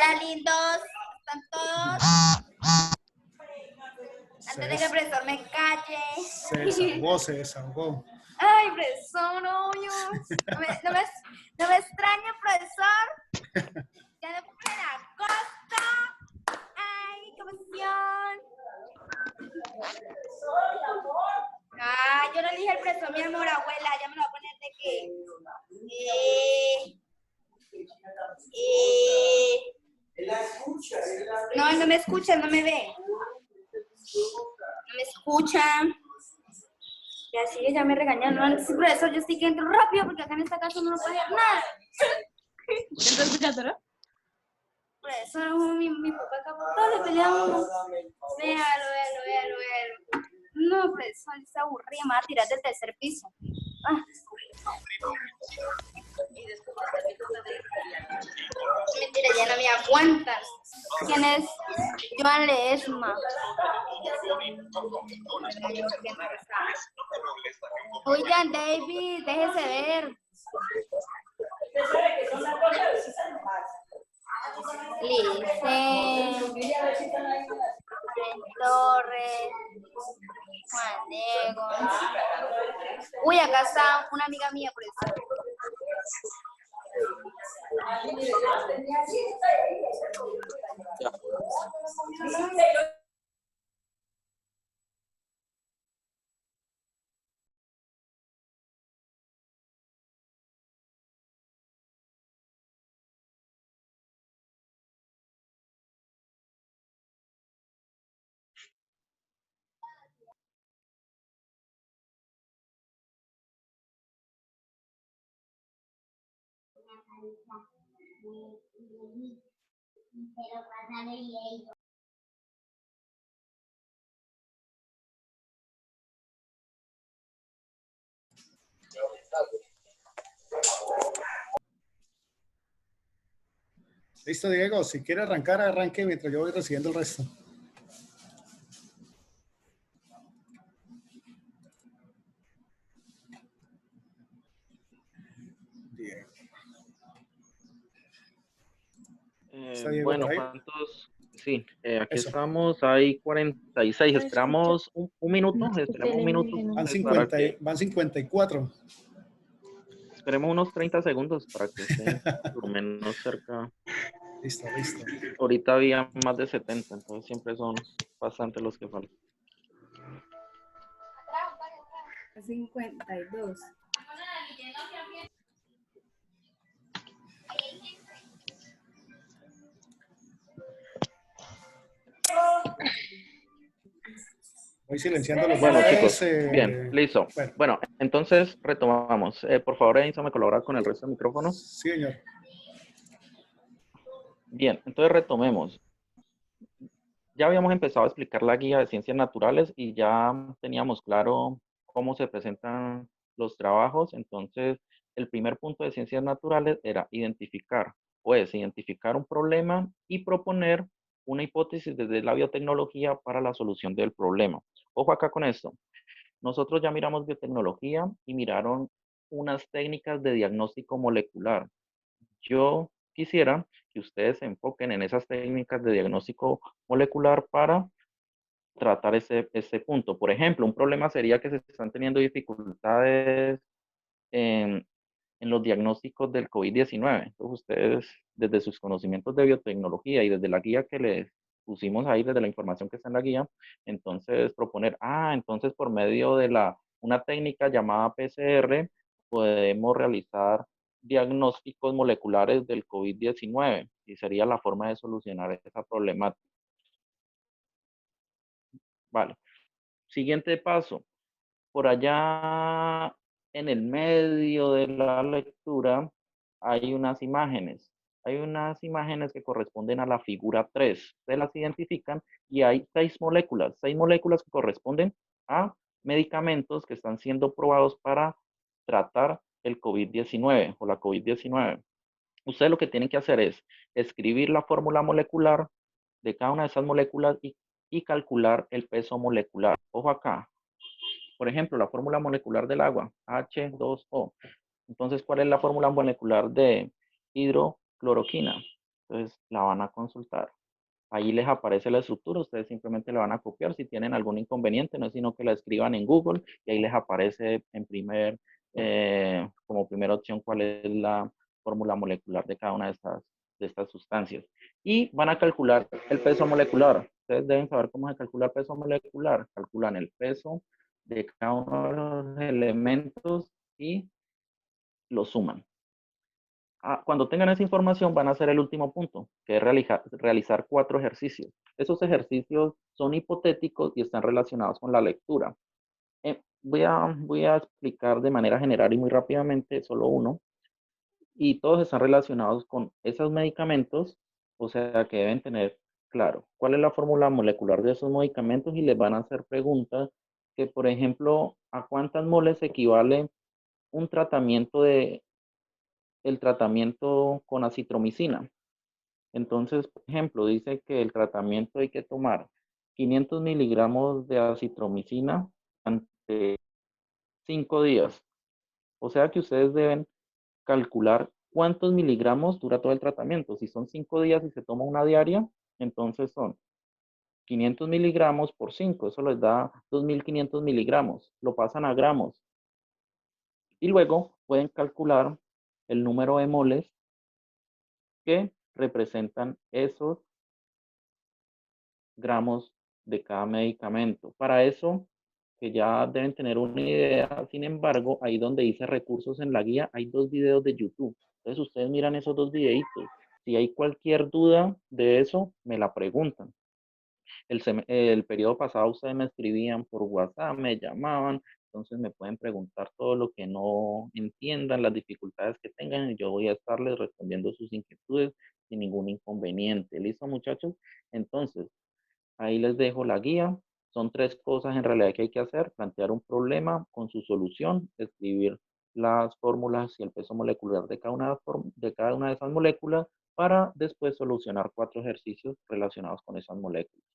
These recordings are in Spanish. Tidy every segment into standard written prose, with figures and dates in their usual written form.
Hola, lindos. ¿Están todos? Antes de que el profesor me calle. Se desahogó. Ay, profesor, obvio. No me extraña, profesor. Ya no cumple la costa. Ay, qué emoción. Ah, yo no le dije al profesor, mi amor, abuela. Ya me lo voy a poner de qué. No, él no me escucha, no me ve. No me escucha. Y así ya me regañaron. No, antes, profesor, yo estoy que entro rápido porque acá en esta casa no puedo hacer nada. ¿Te estás escuchando, no? Profesor, mi papá acá por todo le pelea a uno. Véalo. No, profesor, está aburrida, me va a tirar del tercer piso. Ah. Mentira, ya no me aguantan. ¿Quién es? Joan Ledesma. Oigan, David, déjese ver. Torres, Juan Diego. Uy, acá está una amiga mía, por eso. Pero pásale y Listo, Diego. Si quiere arrancar, arranque mientras yo voy recibiendo el resto. Diego. Diego Bueno, por ahí? ¿cuántos? Sí, aquí Eso. estamos, hay 46. Esperamos un minuto, esperemos un minuto. Van, Para que, van 54. esperemos unos 30 segundos para que esté por lo menos cerca. Listo. Ahorita había más de 70, entonces siempre son bastantes los que faltan. 52. Voy silenciando los Bueno, jugadores. chicos, bien, listo. Bueno, entonces retomamos. Por favor, Enzo, ¿me colabora con el resto del micrófono? Sí, señor. Bien, entonces retomemos. Ya habíamos empezado a explicar la guía de ciencias naturales y ya teníamos claro cómo se presentan los trabajos. Entonces, el primer punto de ciencias naturales era identificar un problema y proponer una hipótesis desde la biotecnología para la solución del problema. Ojo acá con esto. Nosotros ya miramos biotecnología y miraron unas técnicas de diagnóstico molecular. Yo quisiera que ustedes se enfoquen en esas técnicas de diagnóstico molecular para tratar ese punto. Por ejemplo, un problema sería que se están teniendo dificultades en los diagnósticos del COVID-19. Entonces, ustedes, desde sus conocimientos de biotecnología y desde la guía que les pusimos ahí, desde la información que está en la guía, entonces proponer, entonces por medio de una técnica llamada PCR, podemos realizar diagnósticos moleculares del COVID-19 y sería la forma de solucionar esa problemática. Vale. Siguiente paso. Por allá en el medio de la lectura hay unas imágenes. Hay unas imágenes que corresponden a la figura 3. Ustedes las identifican y hay 6 moléculas que corresponden a medicamentos que están siendo probados para tratar el COVID-19 o la COVID-19. Ustedes lo que tienen que hacer es escribir la fórmula molecular de cada una de esas moléculas y calcular el peso molecular. Ojo acá. Por ejemplo, la fórmula molecular del agua, H2O. Entonces, ¿cuál es la fórmula molecular de hidrocloroquina? Entonces la van a consultar. Ahí les aparece la estructura, ustedes simplemente la van a copiar. Si tienen algún inconveniente, no es sino que la escriban en Google y ahí les aparece en como primera opción cuál es la fórmula molecular de cada una de estas sustancias. Y van a calcular el peso molecular. Ustedes deben saber cómo se calcula el peso molecular. Calculan el peso de cada uno de los elementos y lo suman. Cuando tengan esa información van a hacer el último punto, que es realizar 4 ejercicios. Esos ejercicios son hipotéticos y están relacionados con la lectura. Voy a explicar de manera general y muy rápidamente solo uno. Y todos están relacionados con esos medicamentos, o sea que deben tener claro cuál es la fórmula molecular de esos medicamentos y les van a hacer preguntas que, por ejemplo, ¿a cuántas moles equivale un tratamiento el tratamiento con acitromicina? Entonces, por ejemplo, dice que el tratamiento hay que tomar 500 miligramos de acitromicina durante 5 días. O sea que ustedes deben calcular cuántos miligramos dura todo el tratamiento. Si son 5 días y se toma una diaria, entonces son 500 miligramos por 5. Eso les da 2.500 miligramos. Lo pasan a gramos. Y luego pueden calcular el número de moles que representan esos gramos de cada medicamento. Para eso, que ya deben tener una idea, sin embargo, ahí donde dice recursos en la guía, hay 2 videos de YouTube. Entonces ustedes miran esos 2 videitos. Si hay cualquier duda de eso, me la preguntan. El periodo pasado ustedes me escribían por WhatsApp, me llamaban, entonces me pueden preguntar todo lo que no entiendan, las dificultades que tengan, y yo voy a estarles respondiendo sus inquietudes sin ningún inconveniente. ¿Listo, muchachos? Entonces, ahí les dejo la guía. Son 3 cosas en realidad que hay que hacer: plantear un problema con su solución, escribir las fórmulas y el peso molecular de cada una de esas moléculas para después solucionar 4 ejercicios relacionados con esas moléculas.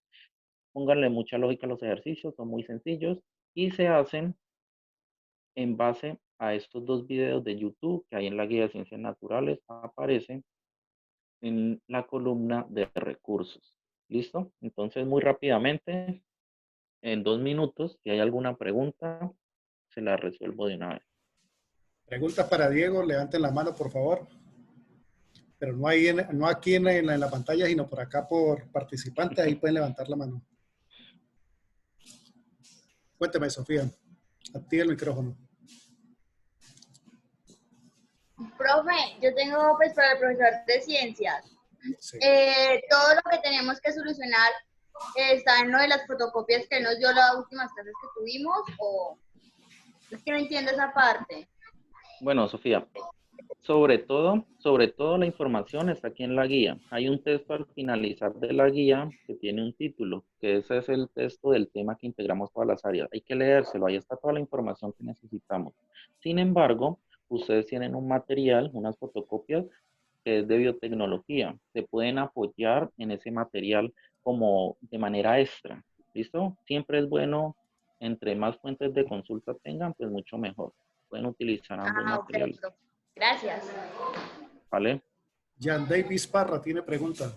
Pónganle mucha lógica a los ejercicios, son muy sencillos y se hacen en base a estos 2 videos de YouTube que hay en la guía de ciencias naturales, aparecen en la columna de recursos. ¿Listo? Entonces, muy rápidamente, en 2 minutos, si hay alguna pregunta, se la resuelvo de una vez. Preguntas para Diego, levanten la mano, por favor. Pero no, no aquí en la pantalla, sino por acá por participantes, ahí pueden levantar la mano. Cuénteme, Sofía. Activa el micrófono. Profe, yo tengo pues para el profesor de ciencias. Sí. Todo lo que tenemos que solucionar está en lo de las fotocopias que él nos dio las últimas clases que tuvimos, o es que no entiendo esa parte. Bueno, Sofía, sobre todo la información está aquí en la guía. Hay un texto al finalizar de la guía que tiene un título, que ese es el texto del tema que integramos todas las áreas. Hay que leérselo, ahí está toda la información que necesitamos. Sin embargo, ustedes tienen un material, unas fotocopias, que es de biotecnología. Se pueden apoyar en ese material como de manera extra. ¿Listo? Siempre es bueno, entre más fuentes de consulta tengan, pues mucho mejor. Pueden utilizar ambos Ah, ok, materiales. profe. Gracias. ¿Vale? Jan Davis Parra tiene pregunta.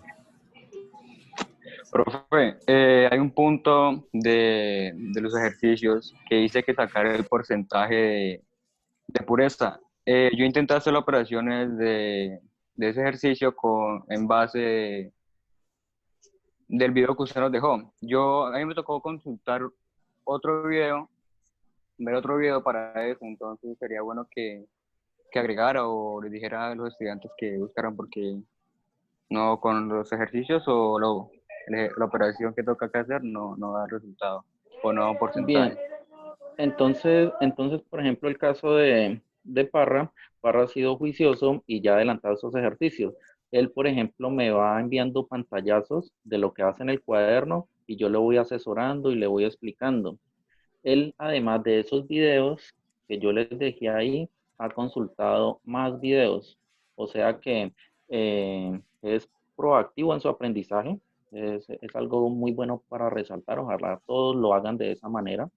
Profe, hay un punto de los ejercicios que dice que sacar el porcentaje de pureza. Yo intenté hacer las operaciones de ese ejercicio en base del video que usted nos dejó. A mí me tocó consultar otro video, ver otro video para eso, entonces sería bueno que agregara o les dijera a los estudiantes que buscaran, porque no con los ejercicios o la operación que toca que hacer no da resultado o no porcentaje. Bien. Entonces, por ejemplo, el caso de Parra ha sido juicioso y ya ha adelantado esos ejercicios. Él, por ejemplo, me va enviando pantallazos de lo que hace en el cuaderno y yo le voy asesorando y le voy explicando. Él, además de esos videos que yo les dejé ahí, ha consultado más videos. O sea que es proactivo en su aprendizaje. Es algo muy bueno para resaltar. Ojalá todos lo hagan de esa manera.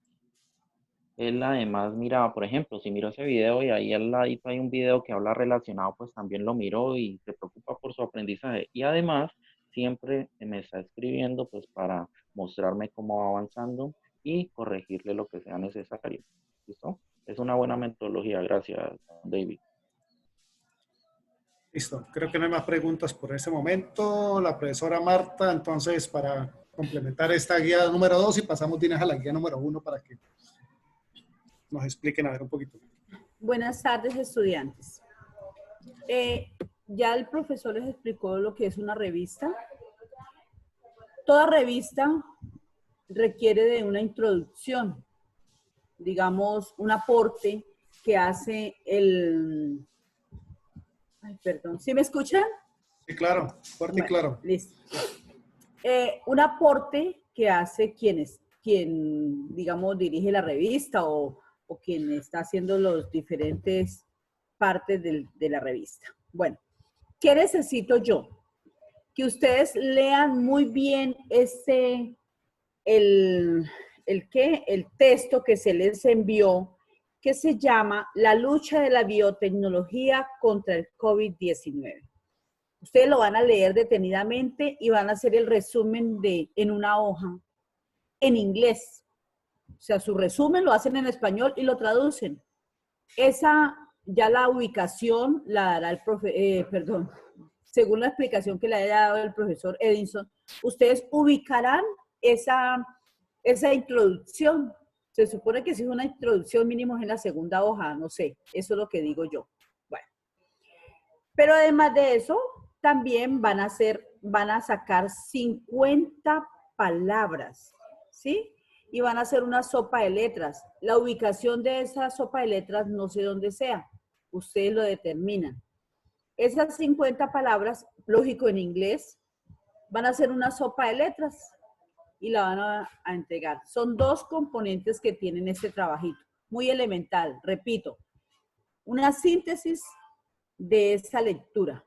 Él además mira, por ejemplo, si miró ese video y ahí al ladito hay un video que habla relacionado, pues también lo miró y se preocupa por su aprendizaje. Y además siempre me está escribiendo pues para mostrarme cómo va avanzando y corregirle lo que sea necesario. ¿Listo? Es una buena metodología, gracias, David. Listo, creo que no hay más preguntas por ese momento. La profesora Marta, entonces, para complementar esta guía número 2 y pasamos de una vez a la guía número 1 para que nos expliquen a ver un poquito. Buenas tardes, estudiantes. Ya el profesor les explicó lo que es una revista. Toda revista requiere de una introducción, digamos, un aporte que hace el... Ay, perdón, ¿sí me escuchan? Sí, claro, fuerte y Bueno, claro. listo. Un aporte que hace quien, digamos, dirige la revista o quien está haciendo los diferentes partes de la revista. Bueno, ¿qué necesito yo? Que ustedes lean muy bien el texto que se les envió, que se llama La lucha de la biotecnología contra el COVID-19. Ustedes lo van a leer detenidamente y van a hacer el resumen en una hoja en inglés. O sea, su resumen lo hacen en español y lo traducen. Esa, ya la ubicación la dará el perdón, según la explicación que le haya dado el profesor Edinson, ustedes ubicarán esa introducción. Se supone que si es una introducción mínimo es en la segunda hoja, no sé, eso es lo que digo yo. Bueno, pero además de eso, también van a sacar 50 palabras, ¿sí? Y van a hacer una sopa de letras. La ubicación de esa sopa de letras no sé dónde sea, ustedes lo determinan. Esas 50 palabras, lógico en inglés, van a ser una sopa de letras y la van a entregar. Son dos componentes que tienen este trabajito, muy elemental, repito, una síntesis de esa lectura.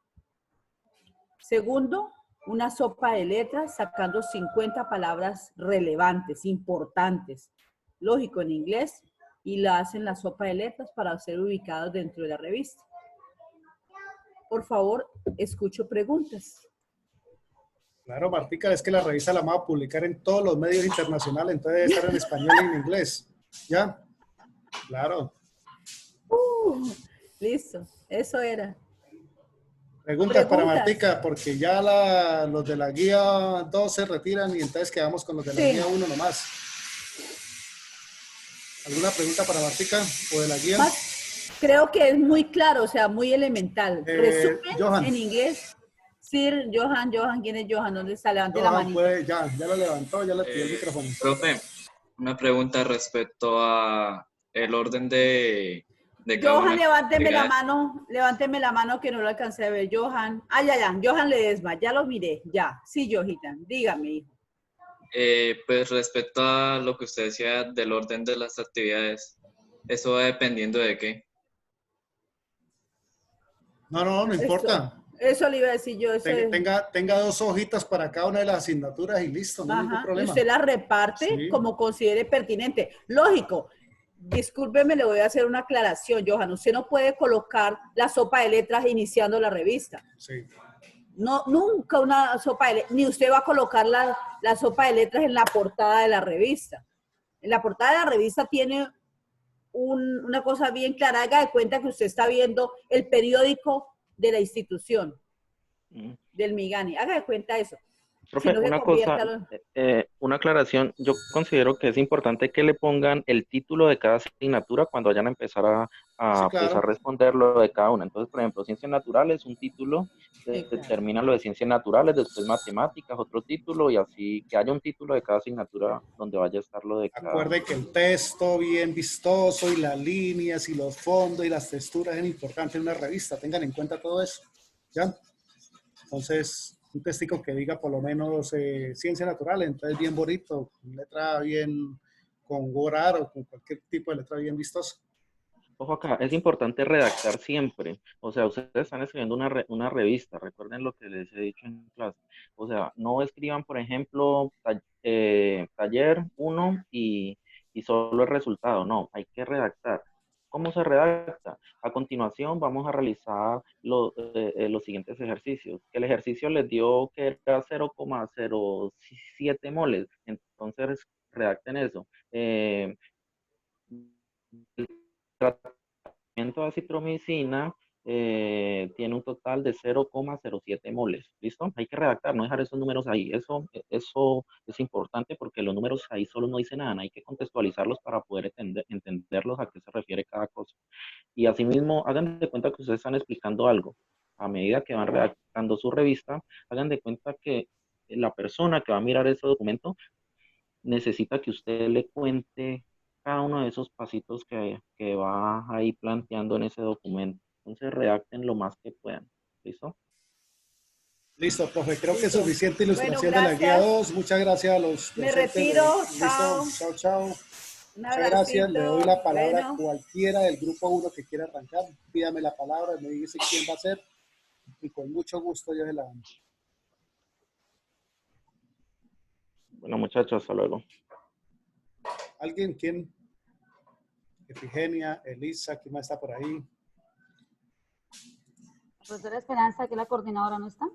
Segundo, una sopa de letras sacando 50 palabras relevantes, importantes, lógico en inglés, y la hacen la sopa de letras para ser ubicados dentro de la revista. Por favor, escucho preguntas. Claro, Martica, es que la revista la vamos a publicar en todos los medios internacionales, entonces debe estar en español y en inglés. ¿Ya? Claro. Listo, eso era. Preguntas para Martica, porque ya los de la guía 2 se retiran y entonces quedamos con los de la guía 1 nomás. ¿Alguna pregunta para Martica o de la guía? Creo que es muy claro, o sea, muy elemental. Resumen Johan. en inglés. Sir, Johan, ¿quién es Johan? ¿Dónde está? Levante la manita. Pues, ya lo levantó, ya le pidió el micrófono. Profe, una pregunta respecto a el orden de cada Johan, una. levánteme la mano que no lo alcancé a ver. Johan. Ah, ya, Johan Ledesma, ya lo miré, ya. Sí, Johitan, dígame, hijo. Pues respecto a lo que usted decía del orden de las actividades, ¿eso va dependiendo de qué? No importa. Eso le iba a decir yo. Tenga 2 hojitas para cada una de las asignaturas y listo, no hay ningún problema. Y usted las reparte como considere pertinente. Lógico. Discúlpeme, le voy a hacer una aclaración, Johan. Usted no puede colocar la sopa de letras iniciando la revista. Sí. No, nunca una sopa de letras, ni usted va a colocar la sopa de letras en la portada de la revista. En la portada de la revista tiene una cosa bien clara. Haga de cuenta que usted está viendo el periódico de la institución, del Migani. Haga de cuenta eso. Profe, una aclaración. Yo considero que es importante que le pongan el título de cada asignatura cuando vayan a empezar pues, a responder lo de cada una. Entonces, por ejemplo, ciencias naturales, un título, determina lo de ciencias naturales, después matemáticas, otro título, y así que haya un título de cada asignatura donde vaya a estar lo de cada. Acuerde que el texto bien vistoso y las líneas y los fondos y las texturas es importante en una revista. Tengan en cuenta todo eso. ¿Ya? Entonces, un textico que diga por lo menos ciencia natural, entonces bien bonito, con letra bien, con Gorar o con cualquier tipo de letra bien vistosa. Ojo acá, es importante redactar siempre. O sea, ustedes están escribiendo una revista, recuerden lo que les he dicho en clase. O sea, no escriban, por ejemplo, taller 1 y y solo el resultado. No, hay que redactar. ¿Cómo se redacta? A continuación vamos a realizar los siguientes ejercicios. El ejercicio les dio que era 0,07 moles. Entonces redacten eso. El tratamiento de acitromicina tiene un total de 0,07 moles. ¿Listo? Hay que redactar, no dejar esos números ahí. Eso es importante porque los números ahí solo no dicen nada. Hay que contextualizarlos para poder entenderlos a qué se refiere cada cosa. Y asimismo, hagan de cuenta que ustedes están explicando algo. A medida que van redactando su revista, hagan de cuenta que la persona que va a mirar ese documento necesita que usted le cuente cada uno de esos pasitos que va ahí planteando en ese documento. Entonces, redacten lo más que puedan. ¿Listo? Listo, profe. Creo que es suficiente ilustración Bueno, de la guía gracias. 2. Muchas gracias a los Me docentes. retiro. Listo. Chao. Chao, chao. Un Muchas gracias. Le doy la palabra a Bueno. cualquiera del grupo 1 que quiera arrancar. Pídame la palabra, me dice quién va a ser y con mucho gusto yo se la damos. Bueno, muchachos, hasta luego. ¿Alguien? ¿Quién? Efigenia, Elisa, ¿quién más está por ahí? La profesora Esperanza, que es la coordinadora, ¿no está?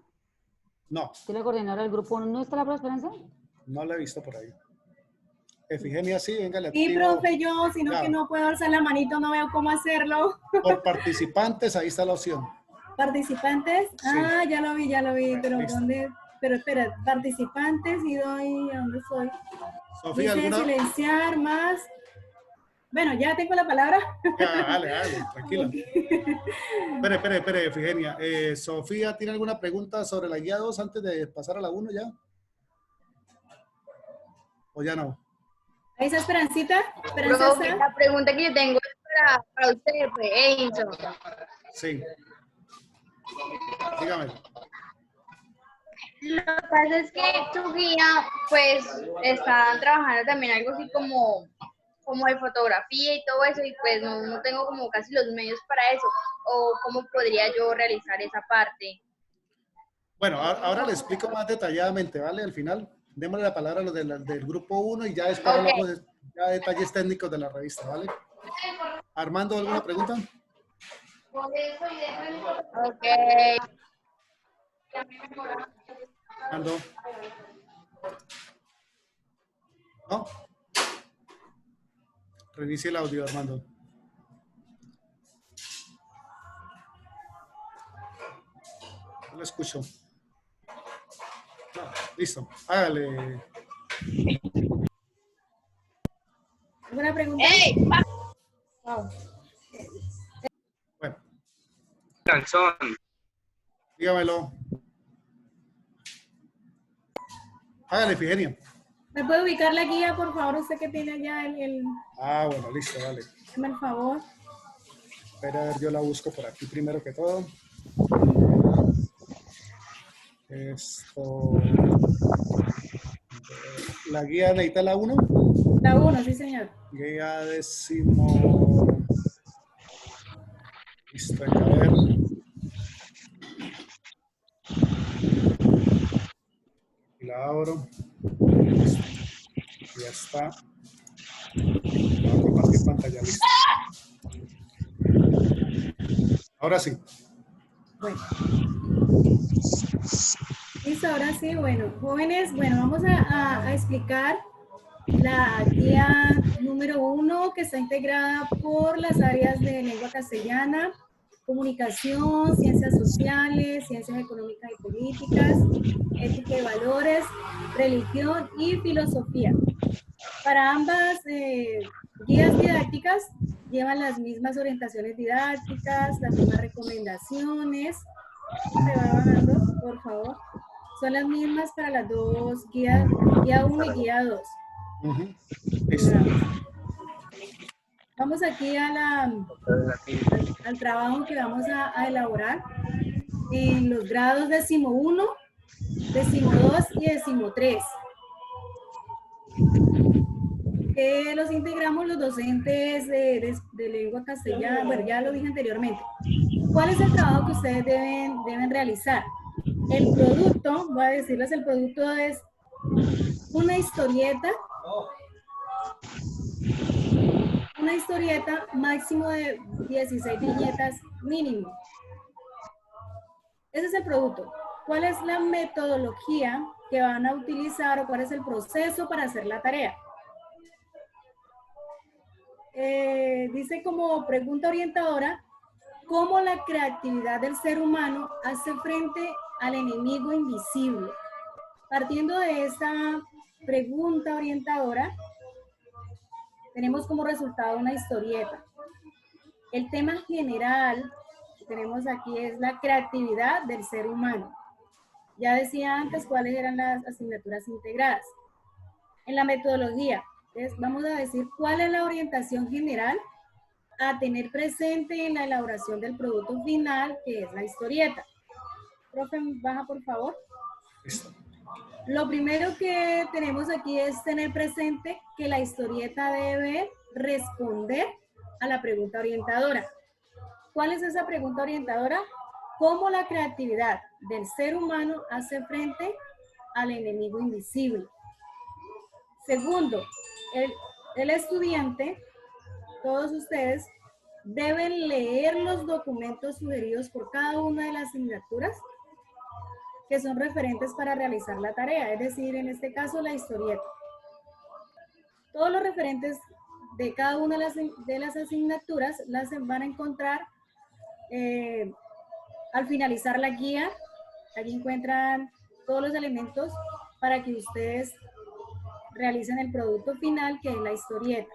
No, Que es la coordinadora del grupo 1. ¿No está la profesora Esperanza? no la he visto por ahí. Efigenia, sí, venga, le Sí, activo. profe, yo, sino Ya. que no puedo alzar la manito, no veo cómo hacerlo. Por participantes, ahí está la opción. ¿Participantes? Sí. Ah, ya lo vi, pero Listo. ¿dónde? Pero espera, participantes y doy, ¿a dónde soy? Sofía, Dice ¿alguna? silenciar más. Bueno, ya tengo la palabra. Ya, dale, tranquila. Espere, Efigenia. Sofía, ¿tiene alguna pregunta sobre la guía 2 antes de pasar a la 1 ya? ¿O ya no? Ahí está Esperancita. Esperanza Profe, está. la pregunta que yo tengo es para usted, Edinson. Sí. Dígame. Lo que pasa es que tu guía, pues, está trabajando también algo así como de fotografía y todo eso, y pues no tengo como casi los medios para eso. O cómo podría yo realizar esa parte. Bueno, ahora le explico más detalladamente, ¿vale? Al final, démosle la palabra a los del grupo 1 y ya después Ok. hablamos de ya detalles técnicos de la revista, ¿vale? Armando, ¿alguna pregunta? Ok. Armando. ¿No? Reinicie el audio, Armando. No lo escucho. No, listo. Hágale. ¿Alguna pregunta? ¡Ey! Wow. Bueno, Canzón. dígamelo. Hágale, Efigenia. ¿Me puede ubicar la guía, por favor? Usted que tiene allá el Ah, bueno, listo, dale. Dame el favor. Espera, a ver, yo la busco por aquí primero que todo. Esto. La guía necesita la 1. La 1, sí, señor. Guía décimo. Listo, a ver. Y la abro. Listo. Ya está. Voy a compartir pantalla, listo. Ahora sí. Bueno. Listo, ahora sí, bueno, jóvenes, bueno, vamos a explicar la guía número 1 que está integrada por las áreas de lengua castellana, comunicación, ciencias sociales, ciencias económicas y políticas, ética y valores, religión y filosofía. Para ambas guías didácticas llevan las mismas orientaciones didácticas, las mismas recomendaciones. Se va bajando, por favor. Son las mismas para las dos guías, guía 1 y guía 2. Listo. Vamos aquí a al trabajo que vamos a elaborar en los grados 11, 12 y 13. Que los integramos los docentes de lengua castellana. Bueno, ya lo dije anteriormente. ¿Cuál es el trabajo que ustedes deben realizar? El producto, voy a decirles, el producto es una historieta una historieta máximo de 16 viñetas mínimo. Ese es el producto. ¿Cuál es la metodología que van a utilizar o cuál es el proceso para hacer la tarea? Dice como pregunta orientadora, ¿cómo la creatividad del ser humano hace frente al enemigo invisible? Partiendo de esta pregunta orientadora, tenemos como resultado una historieta. El tema general que tenemos aquí es la creatividad del ser humano. Ya decía antes cuáles eran las asignaturas integradas. En la metodología, entonces vamos a decir cuál es la orientación general a tener presente en la elaboración del producto final, que es la historieta. Profe, baja por favor. Listo. Lo primero que tenemos aquí es tener presente que la historieta debe responder a la pregunta orientadora. ¿Cuál es esa pregunta orientadora? ¿Cómo la creatividad del ser humano hace frente al enemigo invisible? Segundo, el estudiante, todos ustedes, deben leer los documentos sugeridos por cada una de las asignaturas que son referentes para realizar la tarea, es decir, en este caso la historieta. Todos los referentes de cada una de las asignaturas las van a encontrar al finalizar la guía. Allí encuentran todos los elementos para que ustedes realicen el producto final, que es la historieta.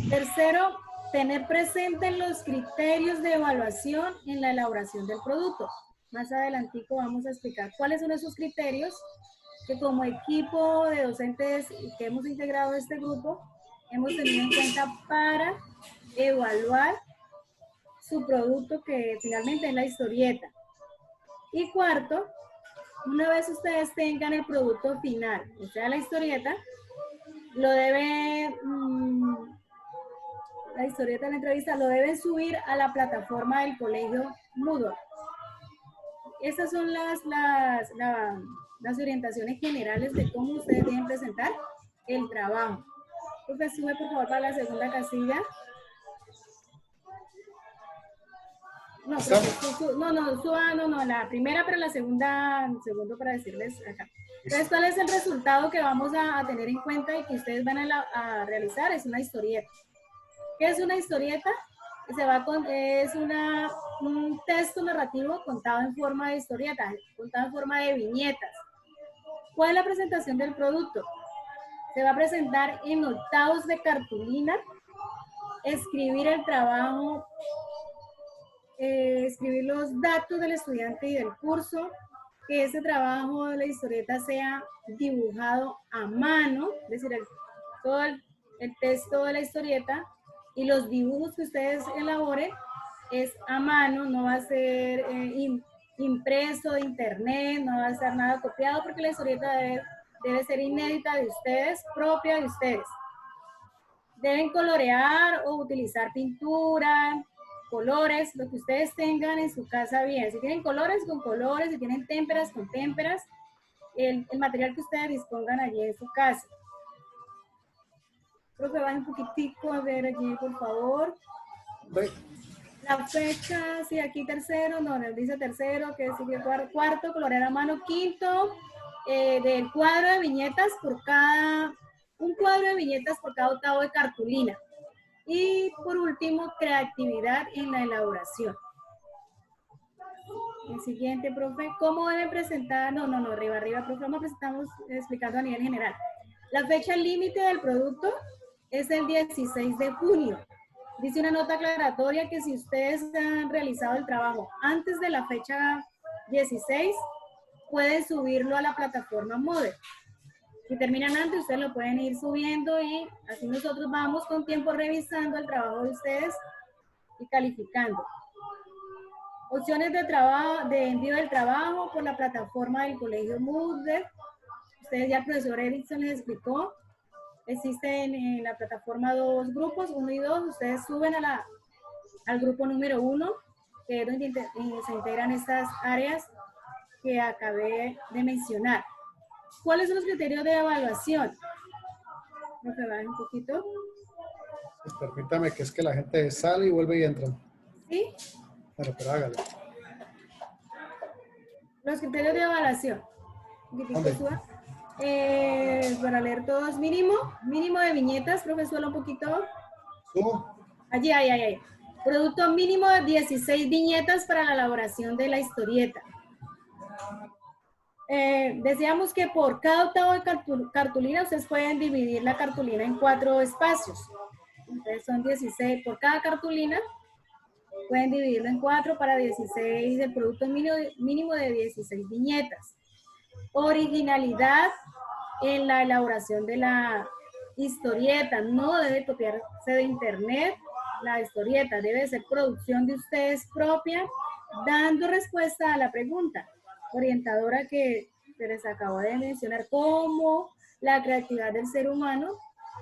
Tercero, tener presentes los criterios de evaluación en la elaboración del producto. Más adelantico vamos a explicar cuáles son esos criterios que como equipo de docentes que hemos integrado este grupo, hemos tenido en cuenta para evaluar su producto, que finalmente es la historieta. Y cuarto, una vez ustedes tengan el producto final, o sea, la historieta, lo deben, la historieta de la entrevista lo deben subir a la plataforma del colegio Moodle. Estas son las orientaciones generales de cómo ustedes deben presentar el trabajo. Entonces, sube por favor para la segunda casilla. No, no, la primera, pero la segunda, segundo para decirles acá. Entonces, ¿cuál es el resultado que vamos a tener en cuenta y que ustedes van a realizar? Es una historieta. ¿Qué es una historieta? Es un texto narrativo contado en forma de historieta, contado en forma de viñetas. ¿Cuál es la presentación del producto? Se va a presentar en octavos de cartulina, escribir el trabajo, escribir los datos del estudiante y del curso, que ese trabajo de la historieta sea dibujado a mano, es decir, todo el texto de la historieta y los dibujos que ustedes elaboren es a mano, no va a ser impreso de internet, no va a ser nada copiado, porque la historieta debe ser inédita de ustedes, propia de ustedes. Deben colorear o utilizar pintura, colores, lo que ustedes tengan en su casa bien. Si tienen colores, con colores, si tienen témperas, con témperas, el material que ustedes dispongan allí en su casa. Profe, bajen un poquitico, a ver allí, por favor. La fecha, sí, aquí tercero, no, dice tercero, que sigue cuarto, colorear a mano, quinto, del cuadro de viñetas un cuadro de viñetas por cada octavo de cartulina. Y por último, creatividad en la elaboración. El siguiente, profe, ¿cómo deben presentar? No, arriba, profe, estamos explicando a nivel general. La fecha límite del producto es el 16 de junio. Dice una nota aclaratoria que si ustedes han realizado el trabajo antes de la fecha 16, pueden subirlo a la plataforma Moodle. Si terminan antes, ustedes lo pueden ir subiendo y así nosotros vamos con tiempo revisando el trabajo de ustedes y calificando. Opciones de envío del trabajo por la plataforma del colegio Moodle. Ustedes ya el profesor Erickson les explicó. Existen en la plataforma dos grupos, 1 y 2. Ustedes suben al grupo número 1, que es donde se integran estas áreas que acabé de mencionar. ¿Cuáles son los criterios de evaluación? Creo que bajen un poquito. Pues permítame que es que la gente sale y vuelve y entra. ¿Sí? Bueno, pero hágale. Los criterios de evaluación. Un poquitico ¿Dónde? suba. Para leer todos, mínimo de viñetas, profesor, un poquito. ¿Subo? Allí, ahí. Producto mínimo de 16 viñetas para la elaboración de la historieta. Decíamos que por cada octavo de cartulina, ustedes pueden dividir la cartulina en 4 espacios. Entonces son 16 por cada cartulina. Pueden dividirlo en 4 para 16, el producto mínimo de 16 viñetas. Originalidad en la elaboración de la historieta. No debe copiarse de internet la historieta. Debe ser producción de ustedes propia, dando respuesta a la pregunta orientadora que les acabo de mencionar, cómo la creatividad del ser humano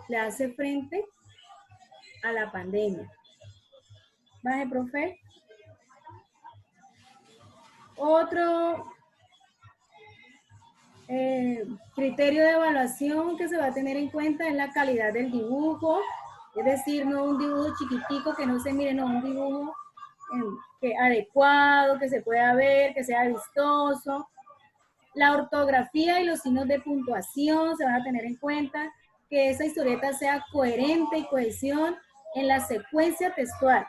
le hace frente a la pandemia. Baje, profe. Otro criterio de evaluación que se va a tener en cuenta es la calidad del dibujo, es decir, no un dibujo chiquitico que no se mire, no, un dibujo adecuado, que se pueda ver, que sea vistoso. La ortografía y los signos de puntuación se van a tener en cuenta, que esa historieta sea coherente y cohesión en la secuencia textual.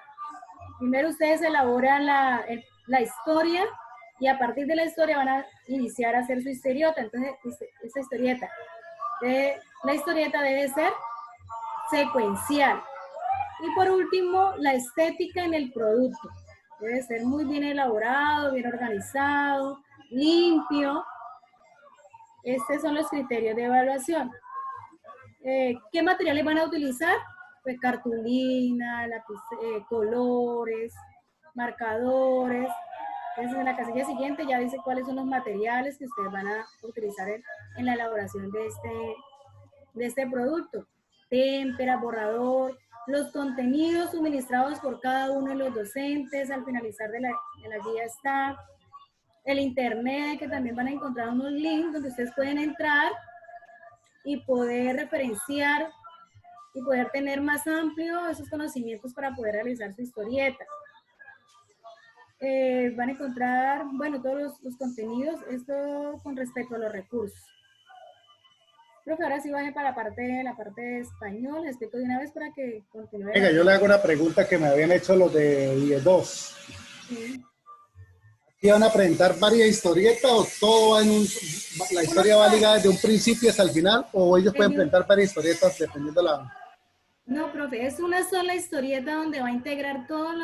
Primero ustedes elaboran la historia y a partir de la historia van a iniciar a hacer su historieta. Entonces, esa historieta, la historieta debe ser secuencial. Y por último, la estética en el producto. Debe ser muy bien elaborado, bien organizado, limpio. Estos son los criterios de evaluación. ¿Qué materiales van a utilizar? Pues cartulina, lápiz, colores, marcadores. Entonces en la casilla siguiente ya dice cuáles son los materiales que ustedes van a utilizar en la elaboración de este producto. Témpera, borrador, los contenidos suministrados por cada uno de los docentes al finalizar de la guía está. El internet, que también van a encontrar unos links donde ustedes pueden entrar y poder referenciar y poder tener más amplio esos conocimientos para poder realizar su historieta. Van a encontrar, bueno, todos los contenidos, esto con respecto a los recursos. Profe, ahora sí baje para la parte de español, les explico de una vez para que continúe. Venga, yo le hago una pregunta que me habían hecho los de 10-2. Sí. ¿Aquí van a presentar varias historietas o todo va la historia va ligada desde un principio hasta el final o ellos pueden presentar varias historietas dependiendo de la... No, profe, es una sola historieta donde va a integrar todos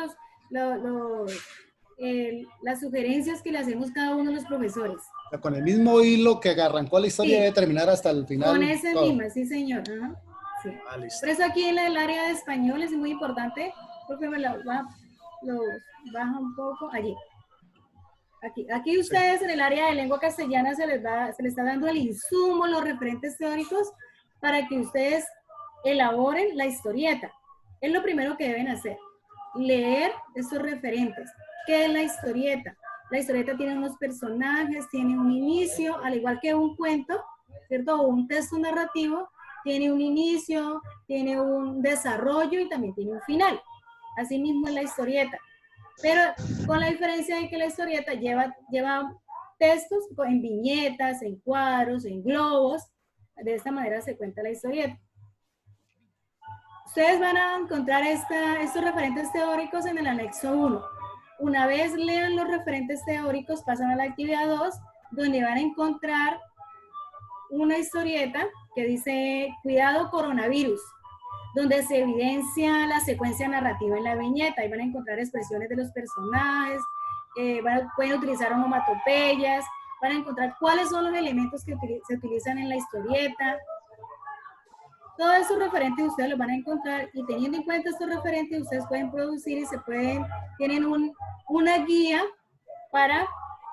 las sugerencias que le hacemos cada uno de los profesores. O sea, con el mismo hilo que arrancó la historia, sí, debe terminar hasta el final. Con ese mismo, sí señor. Ajá. Sí. Ah, listo. Por eso aquí en el área de español es muy importante, porque me lo baja un poco allí. Aquí ustedes en el área de lengua castellana se les está dando el insumo, los referentes teóricos para que ustedes elaboren la historieta. Es lo primero que deben hacer, leer estos referentes. ¿Qué es la historieta? La historieta tiene unos personajes, tiene un inicio, al igual que un cuento, ¿cierto? O un texto narrativo, tiene un inicio, tiene un desarrollo y también tiene un final. Así mismo es la historieta. Pero con la diferencia de que la historieta lleva textos en viñetas, en cuadros, en globos. De esta manera se cuenta la historieta. Ustedes van a encontrar estos referentes teóricos en el anexo 1. Una vez lean los referentes teóricos, pasan a la actividad 2, donde van a encontrar una historieta que dice cuidado coronavirus, donde se evidencia la secuencia narrativa en la viñeta. Ahí van a encontrar expresiones de los personajes, pueden utilizar onomatopeyas, van a encontrar cuáles son los elementos que se utilizan en la historieta. Todos esos referentes ustedes los van a encontrar y teniendo en cuenta estos referentes ustedes pueden producir y tienen una guía para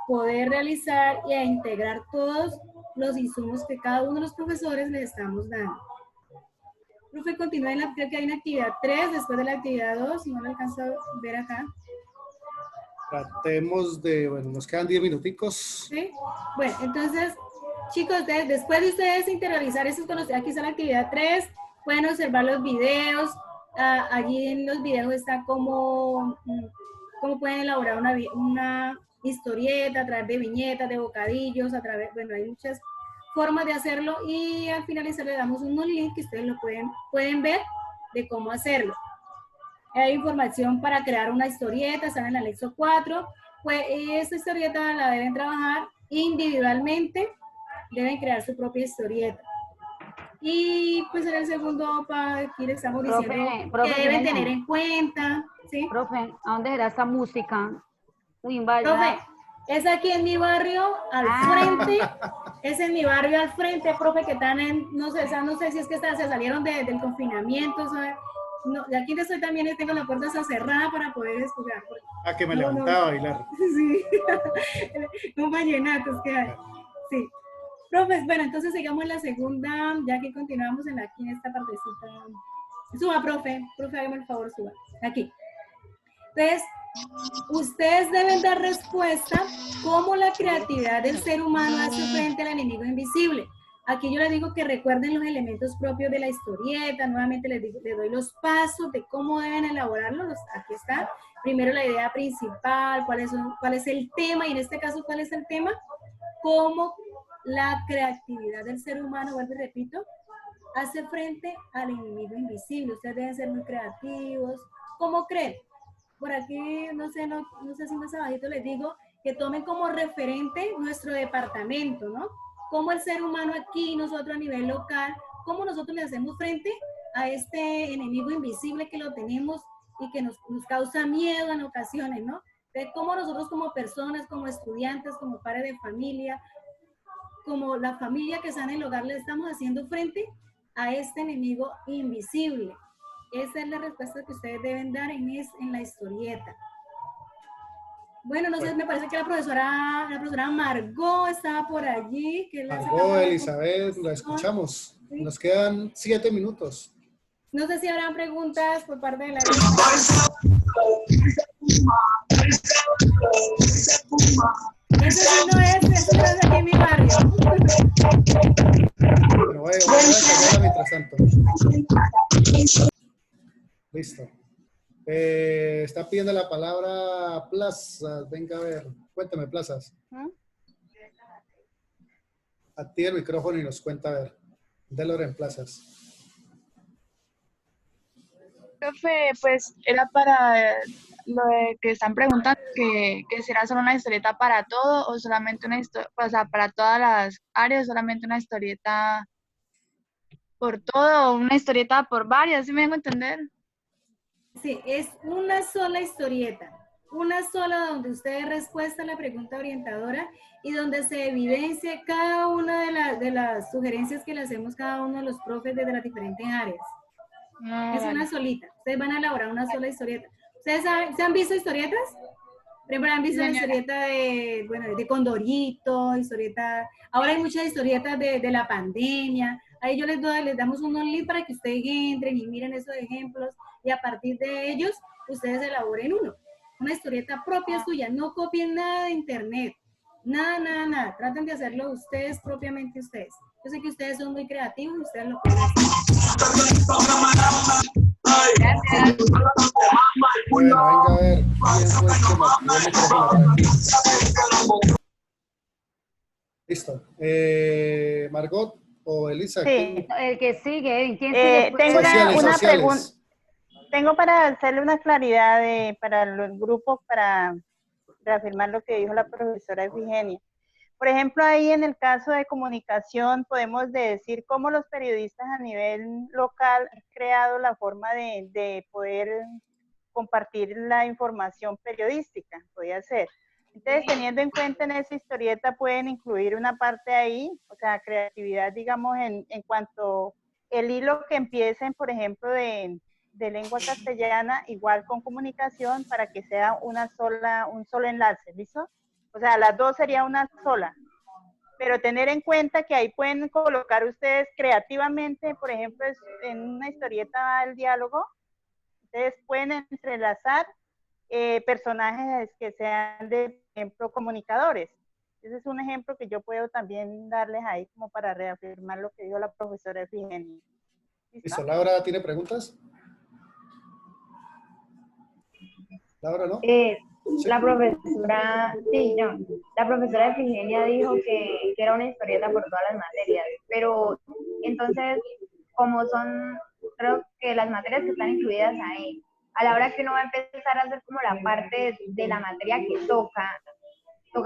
poder realizar e integrar todos los insumos que cada uno de los profesores les estamos dando. Profe, continúa creo que hay una actividad 3 después de la actividad 2, si no lo alcanzo a ver acá. Tratemos de, bueno, nos quedan 10 minuticos. ¿Sí? Bueno, entonces, chicos, después de ustedes interiorizar esos conocimientos, aquí está la actividad 3, pueden observar los videos, allí en los videos está cómo pueden elaborar una historieta a través de viñetas, de bocadillos, a través, bueno, hay muchas formas de hacerlo y al finalizar le damos unos links que ustedes lo pueden ver de cómo hacerlo. Hay información para crear una historieta, está en el anexo 4. Pues esta historieta la deben trabajar individualmente, deben crear su propia historieta. Y pues en el segundo, aquí le estamos diciendo Profe, que deben Ximena, tener en cuenta. ¿Sí? Profe, ¿a dónde será esta música? Uy, Profe, vaya. es aquí en mi barrio, al frente. Es en mi barrio al frente, profe, que están en, no sé si es que se salieron del confinamiento, ¿sabes? No, de aquí donde estoy también tengo la puerta cerrada para poder estudiar. Ah, que me levantaba a bailar. Sí, un vallenato, que hay. Sí. Profes, bueno, entonces sigamos en la segunda, ya que continuamos aquí en esta partecita. Suba, profe, hágame el favor, suba. Aquí. Entonces, ustedes deben dar respuesta cómo la creatividad del ser humano hace frente al enemigo invisible. Aquí yo les digo que recuerden los elementos propios de la historieta. Nuevamente les doy los pasos de cómo deben elaborarlos. Aquí está. Primero la idea principal, cuál es el tema, y en este caso, ¿cuál es el tema? Cómo la creatividad del ser humano, vuelvo y repito, hace frente al enemigo invisible. Ustedes deben ser muy creativos. ¿Cómo creen? Por aquí, no sé si más abajito les digo que tomen como referente nuestro departamento, ¿no? Cómo el ser humano aquí, nosotros a nivel local, cómo nosotros le hacemos frente a este enemigo invisible que lo tenemos y que nos causa miedo en ocasiones, ¿no? De cómo nosotros como personas, como estudiantes, como padres de familia, como la familia que está en el hogar, le estamos haciendo frente a este enemigo invisible. Esa es la respuesta que ustedes deben dar en la historieta. Bueno, no sé, me parece que la profesora Margot estaba por allí. Que Margot, Elizabeth, la escuchamos. ¿Sí? Nos quedan 7 minutos. No sé si habrán preguntas por parte de la... Eso sí no es aquí en mi barrio. Bueno, voy a callarla mientras tanto. Listo. Está pidiendo la palabra Plazas. Venga a ver. Cuéntame, Plazas. Activa el micrófono y nos cuenta, a ver. Delor en Plazas. Profe, pues era para lo de que están preguntando, que será solo una historieta para todo o solamente una historieta, o sea, para todas las áreas, solamente una historieta por todo o una historieta por varias, ¿sí me dejo entender? Sí, es una sola historieta, una sola donde usted dé respuesta a la pregunta orientadora y donde se evidencia cada una de las sugerencias que le hacemos cada uno de los profes desde las diferentes áreas. Es una solita. Ustedes van a elaborar una sola historieta. ¿Ustedes ¿se han visto historietas? Por ejemplo, han visto la historieta de Condorito, historieta... Ahora hay muchas historietas de la pandemia. Ahí yo les damos unos links para que ustedes entren y miren esos ejemplos y a partir de ellos ustedes elaboren una historieta propia suya. No copien nada de internet. Nada. Traten de hacerlo ustedes, propiamente ustedes. Yo sé que ustedes son muy creativos y ustedes lo pueden hacer. Bueno, venga a ver. ¿Quién fue el que marcó el micrófono? Listo. Margot o Elisa. Sí, el que sigue. ¿Quién sigue? Tengo una pregunta. Sociales. Tengo para hacerle una claridad para los grupos para reafirmar lo que dijo la profesora Efigenia. Por ejemplo, ahí en el caso de comunicación podemos decir cómo los periodistas a nivel local han creado la forma de poder compartir la información periodística, podría ser. Entonces, teniendo en cuenta en esa historieta pueden incluir una parte ahí, o sea, creatividad, digamos, en cuanto el hilo que empiecen, por ejemplo, de lengua castellana, igual con comunicación, para que sea un solo enlace, ¿listo? O sea, las dos sería una sola. Pero tener en cuenta que ahí pueden colocar ustedes creativamente, por ejemplo, en una historieta el diálogo, ustedes pueden entrelazar personajes que sean de, por ejemplo, comunicadores. Ese es un ejemplo que yo puedo también darles ahí como para reafirmar lo que dijo la profesora Efigenia. ¿Listo? ¿Laura tiene preguntas? Laura, ¿no? La profesora, sí, no, la profesora Efigenia dijo que era una historieta por todas las materias, pero entonces, como son, creo que las materias que están incluidas ahí, a la hora que uno va a empezar a hacer como la parte de la materia que toca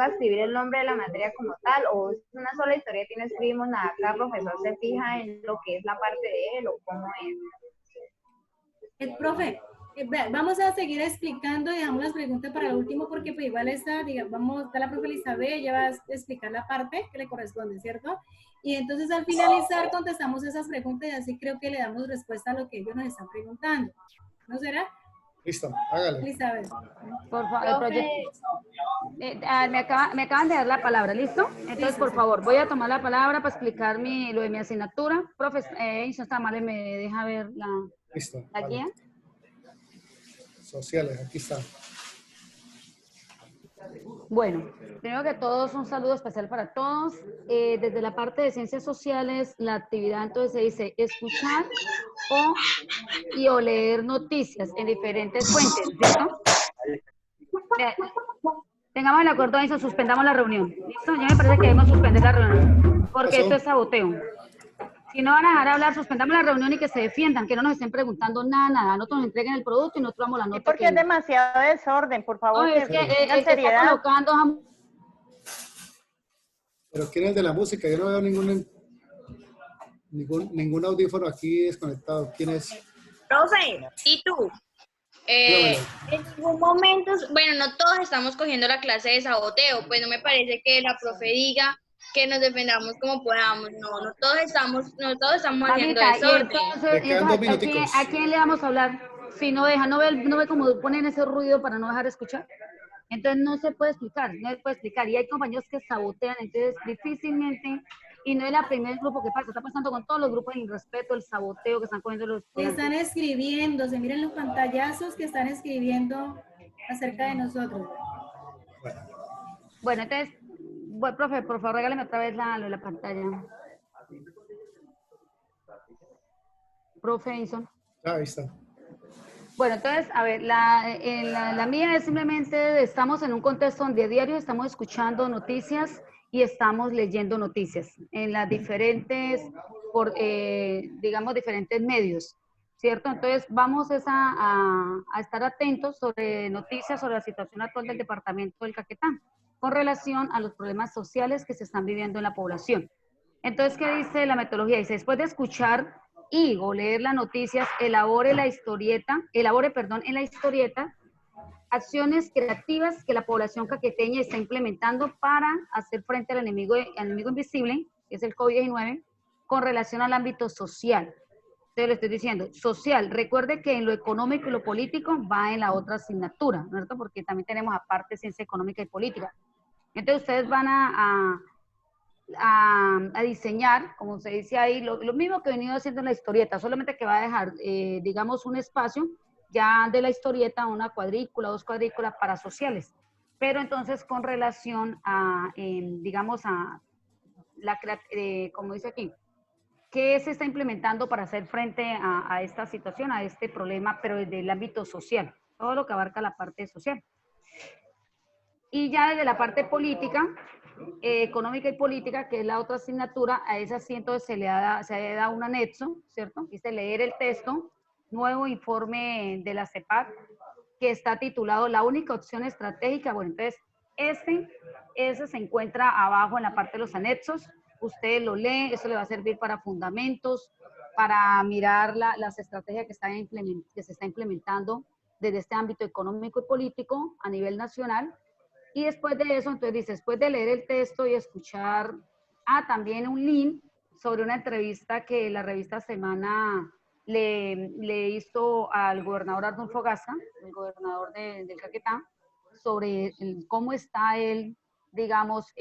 escribir el nombre de la materia como tal, o es una sola historieta y no escribimos nada, cada profesor se fija en lo que es la parte de él o cómo es. Profe, vamos a seguir explicando y dejamos las preguntas para el último porque pues igual está, digamos, está la profe Elizabeth, ella va a explicar la parte que le corresponde, ¿cierto? Y entonces al finalizar contestamos esas preguntas y así creo que le damos respuesta a lo que ellos nos están preguntando. ¿No será? Listo, hágale. Elizabeth. Por favor, el proyecto. Me acaban de dar la palabra, ¿listo? Entonces, por favor, voy a tomar la palabra para explicar lo de mi asignatura. Profe, eso está mal, me deja ver Listo, la vale. guía. Sociales, aquí está. Bueno, primero que todo, un saludo especial para todos. Desde la parte de ciencias sociales, la actividad entonces se dice escuchar o leer noticias en diferentes fuentes, ¿cierto? Tengamos el acuerdo ahí, suspendamos la reunión. ¿Listo? Ya me parece que debemos suspender la reunión, porque esto es saboteo. Si no van a dejar hablar, suspendamos la reunión y que se defiendan, que no nos estén preguntando nada. Nosotros nos entreguen el producto y nosotros damos la nota. Sí, porque es demasiado desorden, por favor. No, es que el que está colocando... Pero ¿quién es de la música? Yo no veo ningún audífono aquí desconectado. ¿Quién es? Profe, ¿y tú? En ningún momento, bueno, no todos estamos cogiendo la clase de saboteo, pues no me parece que la profe diga que nos defendamos como podamos, no todos estamos haciendo desorden. ¿A quién le vamos a hablar? Si no deja, no ve cómo ponen ese ruido para no dejar escuchar. Entonces no se puede explicar, y hay compañeros que sabotean, entonces difícilmente, y no es el primer grupo que pasa, está pasando con todos los grupos, el irrespeto, el saboteo que están cogiendo los estudiantes. Están escribiendo, se miren los pantallazos que están escribiendo acerca de nosotros. Bueno, entonces, profe, por favor, regáleme otra vez la pantalla. Profe Enson. Ahí está. Bueno, entonces, a ver, la mía es simplemente, estamos en un contexto donde a diario estamos escuchando noticias y estamos leyendo noticias en las diferentes, digamos, diferentes medios, ¿cierto? Entonces, vamos a estar atentos sobre noticias sobre la situación actual del departamento del Caquetá, con relación a los problemas sociales que se están viviendo en la población. Entonces, ¿qué dice la metodología? Dice, después de escuchar o leer las noticias, elabore en la historieta acciones creativas que la población caqueteña está implementando para hacer frente al enemigo invisible, que es el COVID-19, con relación al ámbito social. Entonces le estoy diciendo, social, recuerde que en lo económico y lo político va en la otra asignatura, ¿no es cierto? Porque también tenemos aparte ciencia económica y política. Entonces ustedes van a diseñar, como se dice ahí, lo mismo que he venido haciendo en la historieta, solamente que va a dejar, digamos, un espacio ya de la historieta, una cuadrícula, 2 cuadrículas para sociales, pero entonces con relación a, digamos, a como dice aquí, ¿qué se está implementando para hacer frente a esta situación, a este problema, pero desde el ámbito social? Todo lo que abarca la parte social. Y ya desde la parte política, económica y política, que es la otra asignatura, a esa sí entonces se le da un anexo, ¿cierto? Dice leer el texto, nuevo informe de la CEPAC, que está titulado La única opción estratégica. Bueno, entonces, ese se encuentra abajo en la parte de los anexos, usted lo lee, eso le va a servir para fundamentos, para mirar las estrategias que se está implementando desde este ámbito económico y político a nivel nacional. Y después de eso, entonces dice, después de leer el texto y escuchar, también un link sobre una entrevista que la revista Semana le hizo al gobernador Arnulfo Gasa, el gobernador del Caquetá, sobre cómo está él, digamos,